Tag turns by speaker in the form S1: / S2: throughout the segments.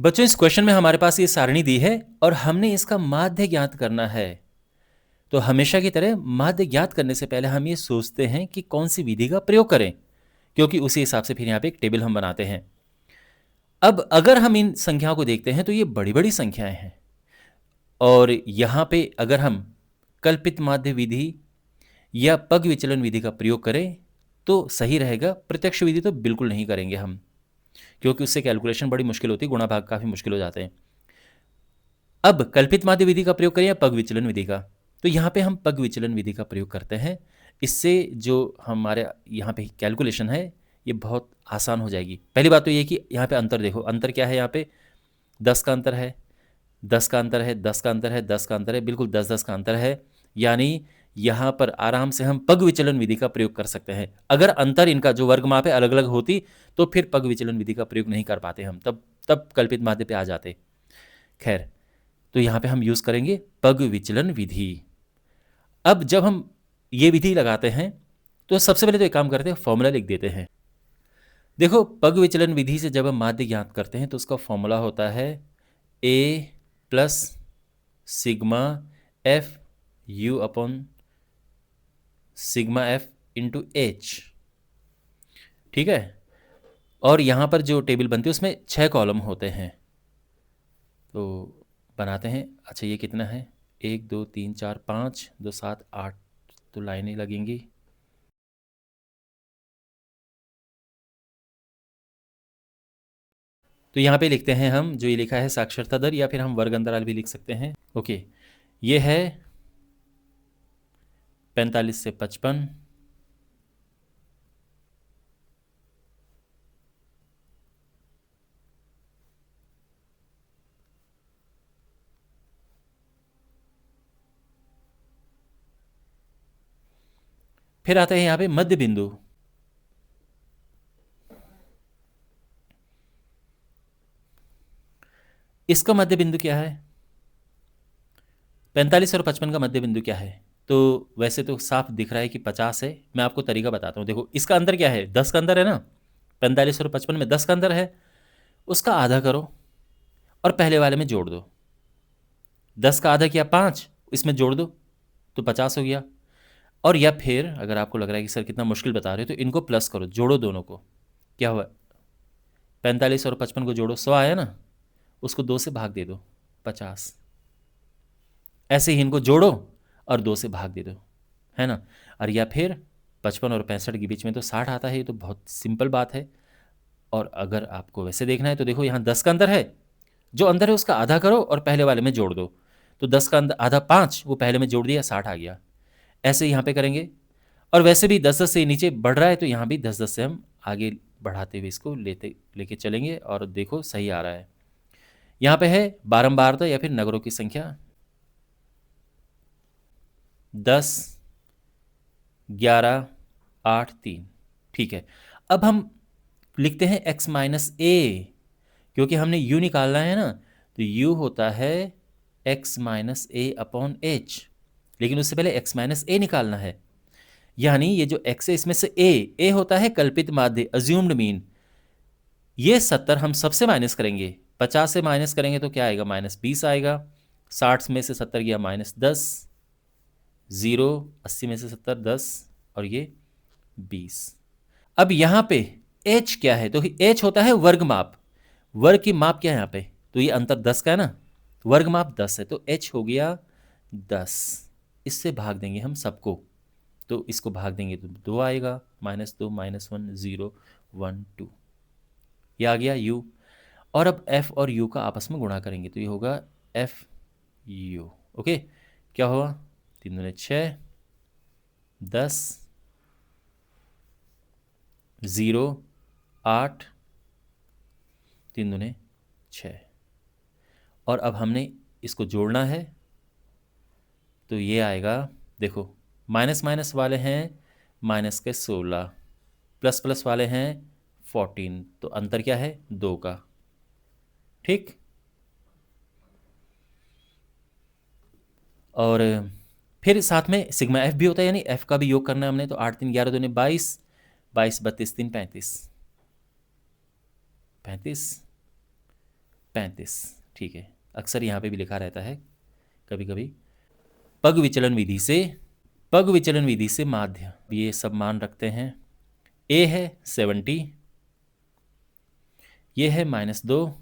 S1: बच्चों, इस क्वेश्चन में हमारे पास ये सारणी दी है और हमने इसका माध्य ज्ञात करना है। तो हमेशा की तरह माध्य ज्ञात करने से पहले हम ये सोचते हैं कि कौन सी विधि का प्रयोग करें, क्योंकि उसी हिसाब से फिर यहाँ पे एक टेबल हम बनाते हैं। अब अगर हम इन संख्याओं को देखते हैं तो ये बड़ी बड़ी संख्याएं हैं, और यहाँ पे अगर हम कल्पित माध्य विधि या पग विचलन विधि का प्रयोग करें तो सही रहेगा। प्रत्यक्ष विधि तो बिल्कुल नहीं करेंगे हम, क्योंकि उससे कैलकुलेशन बड़ी मुश्किल होती है, गुणा भाग काफ़ी मुश्किल हो जाते हैं। अब कल्पित माध्य विधि का प्रयोग करें या पग विचलन विधि का, तो यहाँ पे हम पग विचलन विधि का प्रयोग करते हैं। इससे जो हमारे यहाँ पे कैलकुलेशन है ये बहुत आसान हो जाएगी। पहली बात तो ये कि यहाँ पे अंतर देखो, अंतर क्या है, यहाँ पे 10 का अंतर है, 10 का अंतर है, 10 का अंतर है, 10 का अंतर है, बिल्कुल 10-10 का अंतर है। यानी यहाँ पर आराम से हम पग विचलन विधि का प्रयोग कर सकते हैं। अगर अंतर इनका जो वर्ग माप है अलग अलग होती तो फिर पग विचलन विधि का प्रयोग नहीं कर पाते हम, तब कल्पित माध्य पे आ जाते। खैर, तो यहाँ पे हम यूज़ करेंगे पग विचलन विधि। अब जब हम ये विधि लगाते हैं तो सबसे पहले तो एक काम करते हैं, फॉर्मूला लिख देते हैं। देखो, पग विचलन विधि से जब हम माध्य ज्ञात करते हैं तो उसका फॉर्मूला होता है A plus sigma F U upon sigma F into H. ठीक है, और यहाँ पर जो टेबल बनती है उसमें 6 कॉलम होते हैं, तो बनाते हैं। अच्छा, ये कितना है, 1 2 3 4 5 2 7 8, तो लाइनें लगेंगी। तो यहाँ पे लिखते हैं हम, जो ये लिखा है साक्षरता दर, या फिर हम वर्ग अंतराल भी लिख सकते हैं। ओके, ये है 45 से 55, फिर आते हैं यहाँ पे मध्य बिंदु। इसका मध्य बिंदु क्या है, 45 और 55 का मध्य बिंदु क्या है? तो वैसे तो साफ दिख रहा है कि 50 है। मैं आपको तरीका बताता हूँ। देखो, इसका अंतर क्या है, 10 का अंतर है ना। 45 और 55 में 10 का अंतर है, उसका आधा करो और पहले वाले में जोड़ दो। 10 का आधा किया 5, इसमें जोड़ दो तो 50 हो गया। और या फिर अगर आपको लग रहा है कि सर कितना मुश्किल बता रहे हो, तो इनको प्लस करो, जोड़ो दोनों को। क्या हुआ, 45 और 55 को जोड़ो, 100 आया ना, उसको 2 से भाग दे दो, 50। ऐसे ही इनको जोड़ो और 2 से भाग दे दो, है ना। और या फिर 55 और 65 के बीच में तो 60 आता है, ये तो बहुत सिंपल बात है। और अगर आपको वैसे देखना है तो देखो, यहाँ 10 का अंदर है, जो अंदर है उसका आधा करो और पहले वाले में जोड़ दो। तो 10 का आधा 5, वो पहले में जोड़ दिया, 60 आ गया। ऐसे यहाँ पे करेंगे। और वैसे भी 10-10 से नीचे बढ़ रहा है, तो यहाँ भी 10-10 से हम आगे बढ़ाते हुए इसको लेके चलेंगे, और देखो सही आ रहा है। यहाँ पे है बारंबारता या फिर नगरों की संख्या, 10 11 8 3। ठीक है, अब हम लिखते हैं x माइनस ए, क्योंकि हमने u निकालना है ना। तो u होता है x माइनस ए अपॉन एच, लेकिन उससे पहले x माइनस ए निकालना है। यानी ये जो x है इसमें से a होता है कल्पित माध्य, अज्यूम्ड मीन। ये 70 हम सबसे माइनस करेंगे, 50 से माइनस करेंगे तो क्या आएगा, -20 आएगा। 60 में से 70 गया -10, 0, 80 में से 70 10, और ये 20। अब यहाँ पे h क्या है, तो h होता है वर्ग माप। वर्ग की माप क्या है यहाँ पे, तो ये अंतर 10 का है ना, तो वर्ग माप 10 है, तो h हो गया 10। इससे भाग देंगे हम सबको, तो इसको भाग देंगे तो 2 आएगा, -2 -1 0 1 2, ये आ गया u। और अब f और u का आपस में गुणा करेंगे तो ये होगा f u। ओके, क्या हुआ, 3 दूने 6, 10 0 8, 3 दूने 6। और अब हमने इसको जोड़ना है, तो ये आएगा, देखो माइनस माइनस वाले हैं माइनस के 16, प्लस प्लस वाले हैं 14, तो अंतर क्या है, 2 का। ठीक, और फिर साथ में सिग्मा एफ भी होता है, यानी एफ का भी योग करना है हमने। तो 8 3 11 2 22, 22 32 3 35, 35 35। ठीक है, अक्सर यहाँ पे भी लिखा रहता है कभी कभी। पग विचलन विधि से माध्य, ये सब मान रखते हैं। ए है 70, ये है -2,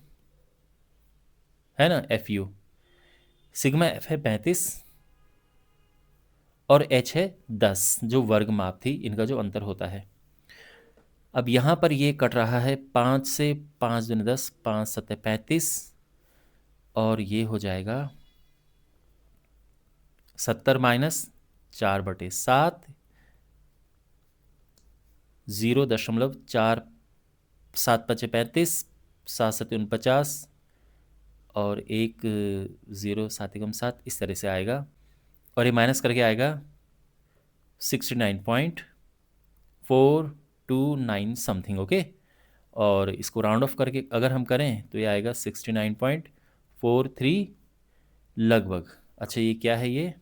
S1: है ना, एफ यू। सिग्मा एफ है 35 और एच है 10, जो वर्ग माप थी, इनका जो अंतर होता है। अब यहाँ पर ये कट रहा है 5 से, 5 दूनी 10, 5 सत्ते 35, और ये हो जाएगा 70 - 4/7, 0.4, 7 × 5 = 35, 7 × 7 = 49, और एक 0, 7 × 7, इस तरह से आएगा। और ये माइनस करके आएगा 69.429 समथिंग। ओके, और इसको राउंड ऑफ करके अगर हम करें तो ये आएगा 69.43 लगभग। अच्छा, ये क्या है?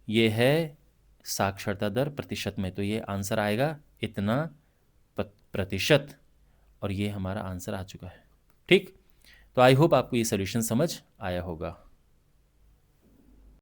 S1: ये है साक्षरता दर प्रतिशत में, तो ये आंसर आएगा इतना प्रतिशत, और ये हमारा आंसर आ चुका है। ठीक, तो आई होप आपको ये सोल्यूशन समझ आया होगा।